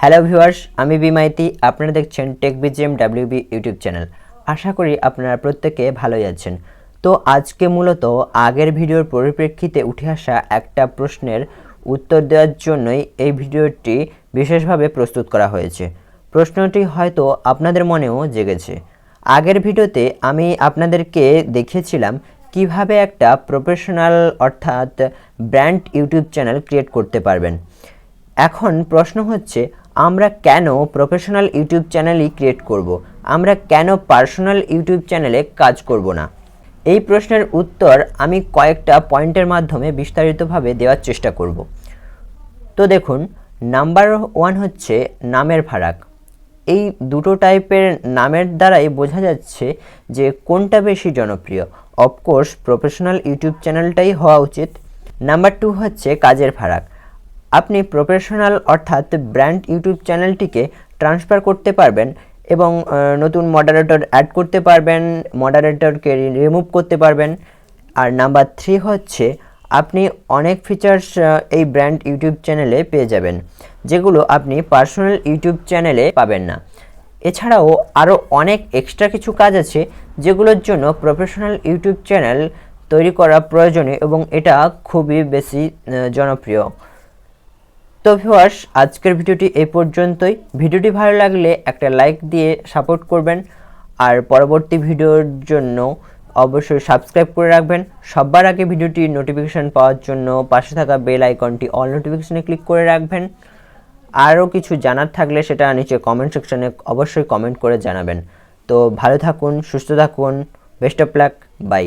Hello viewers, আমি বিমাইতি। আপনারা দেখছেন techbgmwb ইউটিউব চ্যানেল। আশা করি আপনারা প্রত্যেকে ভালোই আছেন। তো আজকে মূলত আগের ভিডিওর পরিপ্রেক্ষিতে উঠে আসা একটা প্রশ্নের উত্তর দেওয়ার জন্যই এই ভিডিওটি বিশেষভাবে প্রস্তুত করা হয়েছে। প্রশ্নটি হয়তো আপনাদের মনেও জেগেছে। আগের ভিডিওতে আমি আপনাদেরকে দেখিয়েছিলাম কিভাবে একটা প্রফেশনাল অর্থাৎ ব্র্যান্ড ইউটিউব চ্যানেল ক্রিয়েট করতে পারবেন। এখন প্রশ্ন হচ্ছে, আমরা কেন প্রফেশনাল ইউটিউব চ্যানেলই ক্রিয়েট করব? আমরা কেন পার্সোনাল ইউটিউব চ্যানেলে কাজ করব না? এই প্রশ্নের উত্তর আমি কয়েকটা পয়েন্টের মাধ্যমে বিস্তারিতভাবে দেওয়ার চেষ্টা করব। তো দেখুন, নাম্বার 1 হচ্ছে নামের ফারাক। এই দুটো টাইপের নামের দ্বারাই বোঝা যাচ্ছে যে কোনটা বেশি জনপ্রিয়। অফকোর্স প্রফেশনাল ইউটিউব চ্যানেলটাই হওয়া উচিত। নাম্বার 2 হচ্ছে কাজের ফারাক। আপনি প্রফেশনাল অর্থাৎ ব্র্যান্ড ইউটিউব চ্যানেলটিকে ট্রান্সফার করতে পারবেন এবং নতুন মডারেটর অ্যাড করতে পারবেন, মডারেটরকে রিমুভ করতে পারবেন। আর নাম্বার 3 হচ্ছে আপনি অনেক ফিচার্স এই ব্র্যান্ড ইউটিউব চ্যানেলে পেয়ে যাবেন, যেগুলো আপনি পার্সোনাল ইউটিউব চ্যানেলে পাবেন না। এছাড়াও আরও অনেক এক্সট্রা কিছু কাজ আছে যেগুলোর জন্য প্রফেশনাল ইউটিউব চ্যানেল তৈরি করা প্রয়োজনীয় এবং এটা খুবই বেশি জনপ্রিয়। তো ভিউয়ার্স, আজকের ভিডিওটি এই পর্যন্তই। ভিডিওটি ভালো লাগলে একটা লাইক দিয়ে সাপোর্ট করবেন, আর পরবর্তী ভিডিওর জন্য অবশ্যই সাবস্ক্রাইব করে রাখবেন। সবার আগে ভিডিওটি নোটিফিকেশান পাওয়ার জন্য পাশে থাকা বেল আইকনটি অল নোটিফিকেশানে ক্লিক করে রাখবেন। আরও কিছু জানার থাকলে সেটা নিচে কমেন্ট সেকশনে অবশ্যই কমেন্ট করে জানাবেন। তো ভালো থাকুন, সুস্থ থাকুন, বেস্ট অফ লাক, বাই।